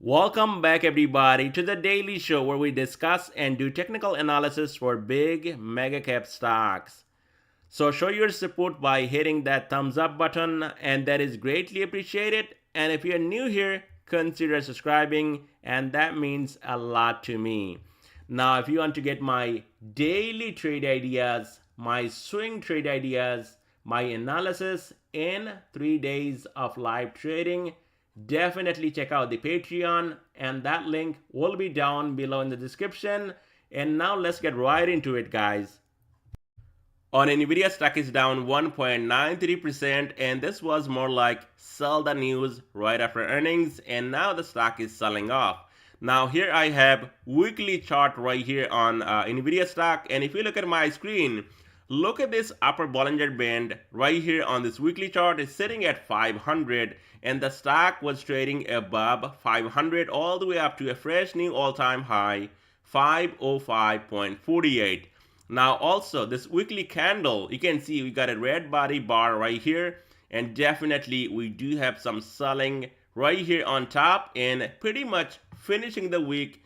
Welcome back, everybody, to the daily show where we discuss and do technical analysis for big mega cap stocks. So show your support by hitting that thumbs up button, and that is greatly appreciated. And if you're new here, consider subscribing, and that means a lot to me. Now, if you want to get my daily trade ideas, my swing trade ideas, my analysis in 3 days of live trading, definitely check out the Patreon, and that link will be down below in the description. And now let's get right into it, guys. On Nvidia, stock is down 1.93%, and this was more like sell the news right after earnings, and now the stock is selling off. Now here I have weekly chart right here on Nvidia stock, and if you look at my screen, look at this upper Bollinger Band right here on this weekly chart. Is sitting at 500, and the stock was trading above 500 all the way up to a fresh new all-time high, 505.48. Now also this weekly candle, you can see we got a red body bar right here, and definitely we do have some selling right here on top and pretty much finishing the week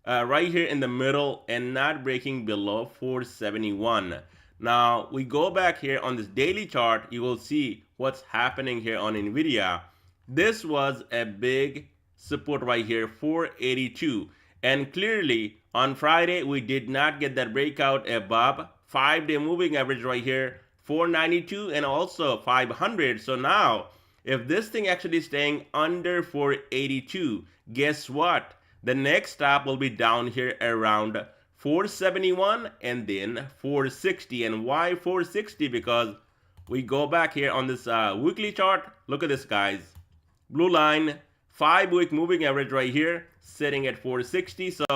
right here in the middle and not breaking below 471. Now we go back here on this daily chart, you will see what's happening here on Nvidia. This was a big support right here, 482, and clearly on Friday we did not get that breakout above 5-day moving average right here, 492 and also 500. So now if this thing actually staying under 482, guess what? The next stop will be down here around 471 and then 460. And why 460? Because we go back here on this weekly chart. Look at this, guys. Blue line, 5-week moving average right here, sitting at 460. So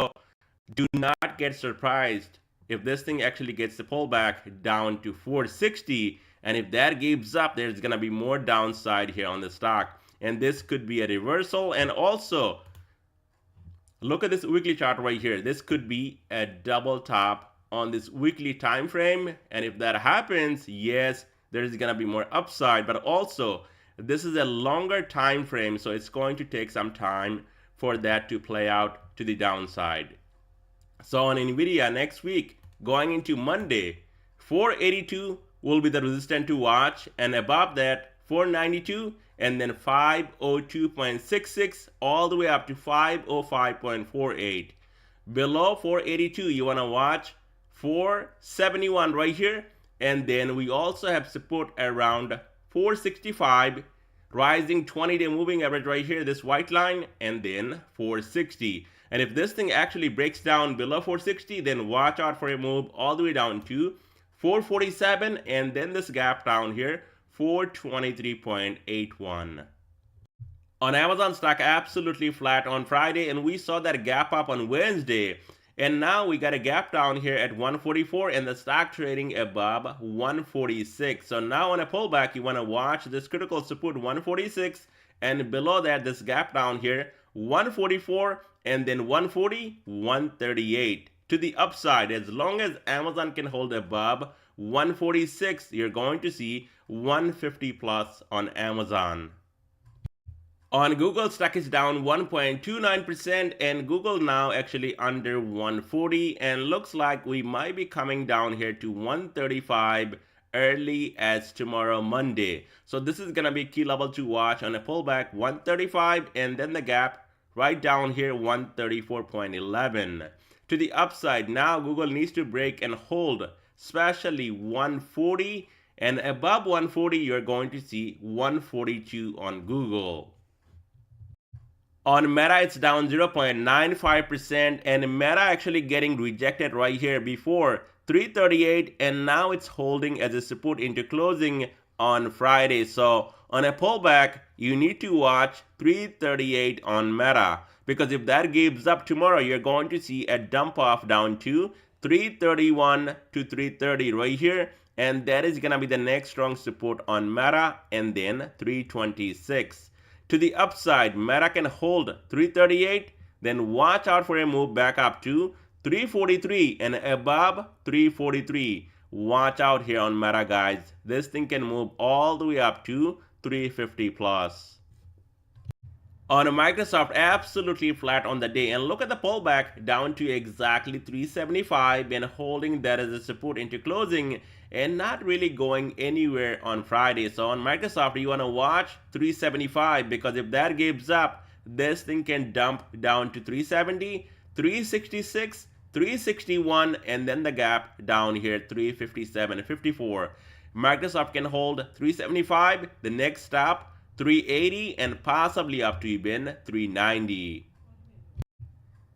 do not get surprised if this thing actually gets the pullback down to 460. And if that gives up, there's going to be more downside here on the stock. And this could be a reversal. And also, look at this weekly chart right here. This could be a double top on this weekly time frame. And if that happens, yes, there's going to be more upside. But also, this is a longer time frame, so it's going to take some time for that to play out to the downside. So on Nvidia next week, going into Monday, 482 will be the resistance to watch, and above that 492, and then 502.66 all the way up to 505.48. Below 482 you want to watch 471 right here, and then we also have support around 465, rising 20-day moving average right here, this white line, and then 460. And if this thing actually breaks down below 460, then watch out for a move all the way down to 447, and then this gap down here, 423.81. On Amazon stock, absolutely flat on Friday, and we saw that gap up on Wednesday. And now we got a gap down here at 144, and the stock trading above 146. So now on a pullback, you want to watch this critical support 146, and below that this gap down here 144, and then 140, 138 to the upside. As long as Amazon can hold above 146, you're going to see 150 plus on Amazon. On Google, stock is down 1.29%, and Google now actually under 140, and looks like we might be coming down here to 135 early as tomorrow, Monday. So this is going to be key level to watch on a pullback, 135, and then the gap right down here, 134.11. To the upside, now Google needs to break and hold, especially 140, and above 140, you're going to see 142 on Google. On Meta, it's down 0.95%, and Meta actually getting rejected right here before 338, and now it's holding as a support into closing on Friday. So on a pullback, you need to watch 338 on Meta, because if that gives up tomorrow, you're going to see a dump off down to 331 to 330 right here, and that is going to be the next strong support on Meta, and then 326. To the upside, Meta can hold 338, then watch out for a move back up to 343 and above 343. Watch out here on Meta, guys. This thing can move all the way up to 350 plus. On Microsoft, absolutely flat on the day, and look at the pullback down to exactly 375 and holding that as a support into closing and not really going anywhere on Friday. So on Microsoft, you want to watch 375 because if that gives up, this thing can dump down to 370, 366, 361, and then the gap down here 357.54. Microsoft can hold 375, the next stop 380, and possibly up to even 390.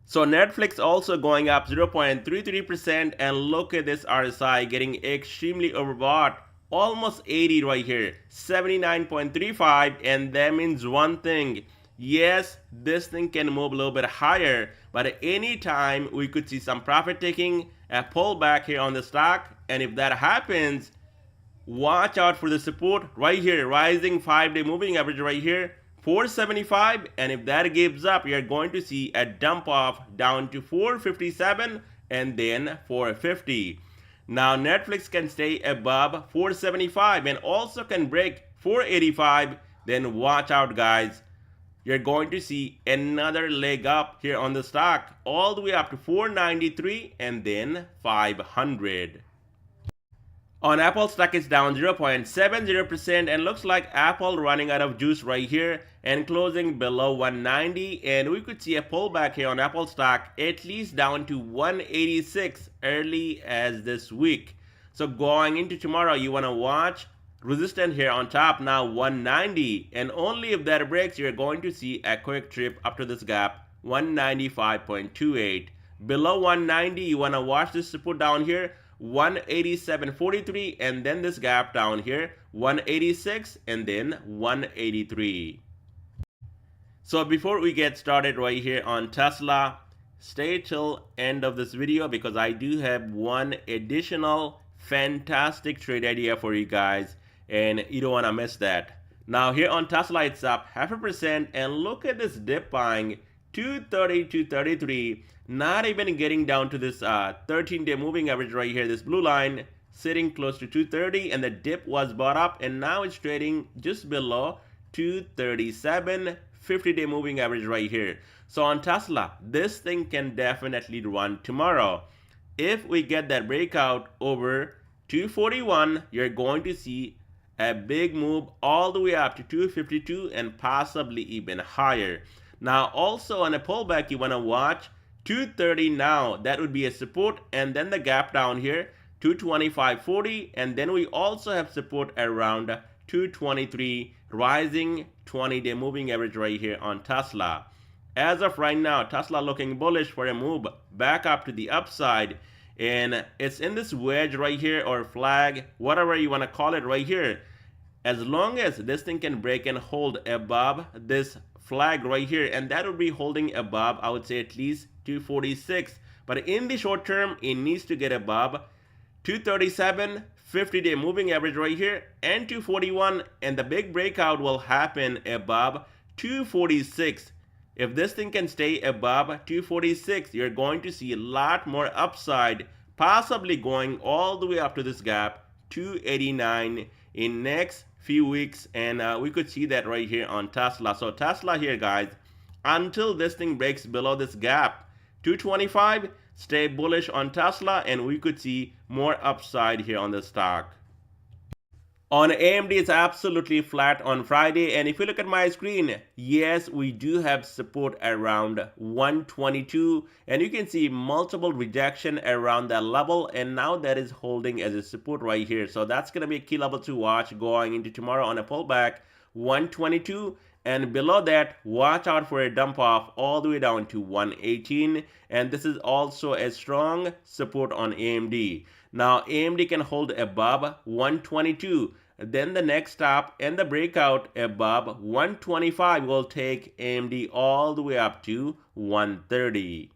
So Netflix also going up 0.33%, and look at this RSI getting extremely overbought, almost 80 right here, 79.35, and that means one thing. Yes, this thing can move a little bit higher, but at any time we could see some profit taking, a pullback here on the stock, and if that happens, watch out for the support right here, rising 5-day moving average right here, 475, and if that gives up, you're going to see a dump off down to 457 and then 450. Now Netflix can stay above 475 and also can break 485, then watch out guys. You're going to see another leg up here on the stock all the way up to 493 and then 500. On Apple, stock is down 0.70% and looks like Apple running out of juice right here and closing below 190, and we could see a pullback here on Apple stock at least down to 186 early as this week. So going into tomorrow, you want to watch resistance here on top now 190, and only if that breaks you're going to see a quick trip up to this gap 195.28. Below 190 you want to watch this support down here 187.43, and then this gap down here 186 and then 183. So before we get started right here on Tesla, stay till end of this video because I do have one additional fantastic trade idea for you guys and you don't want to miss that. Now here on Tesla it's up 0.5%, and look at this dip buying 230 to 33, not even getting down to this 13-day moving average right here, this blue line sitting close to 230, and the dip was bought up and now it's trading just below 237, 50-day moving average right here. So on Tesla, this thing can definitely run tomorrow. If we get that breakout over 241, you're going to see a big move all the way up to 252 and possibly even higher. Now also on a pullback you want to watch 230 now, that would be a support, and then the gap down here 225.40, and then we also have support around 223, rising 20-day moving average right here on Tesla. As of right now, Tesla looking bullish for a move back up to the upside, and it's in this wedge right here or flag, whatever you want to call it right here. As long as this thing can break and hold above this flag right here, and that would be holding above, I would say at least 246, but in the short term it needs to get above 237, 50-day moving average right here, and 241, and the big breakout will happen above 246. If this thing can stay above 246, you're going to see a lot more upside, possibly going all the way up to this gap 289 in next few weeks, and we could see that right here on Tesla. So Tesla here guys, until this thing breaks below this gap 225, stay bullish on Tesla and we could see more upside here on the stock. On AMD, it's absolutely flat on Friday, and if you look at my screen, yes, we do have support around 122, and you can see multiple rejection around that level, and now that is holding as a support right here. So that's going to be a key level to watch going into tomorrow on a pullback 122, and below that watch out for a dump off all the way down to 118, and this is also a strong support on AMD. Now AMD can hold above 122, then the next stop and the breakout above 125 will take AMD all the way up to 130.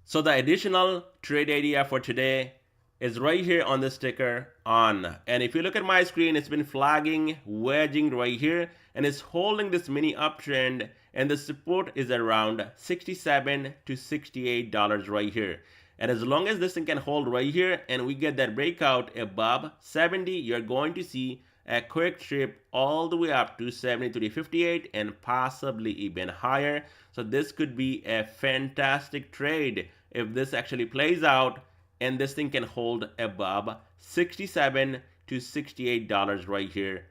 So the additional trade idea for today is right here on the sticker on, and if you look at my screen, it's been flagging, wedging right here, and it's holding this mini uptrend, and the support is around $67 to $68 right here. And as long as this thing can hold right here and we get that breakout above 70, you're going to see a quick trip all the way up to 73.58 and possibly even higher. So this could be a fantastic trade if this actually plays out and this thing can hold above $67 to $68 right here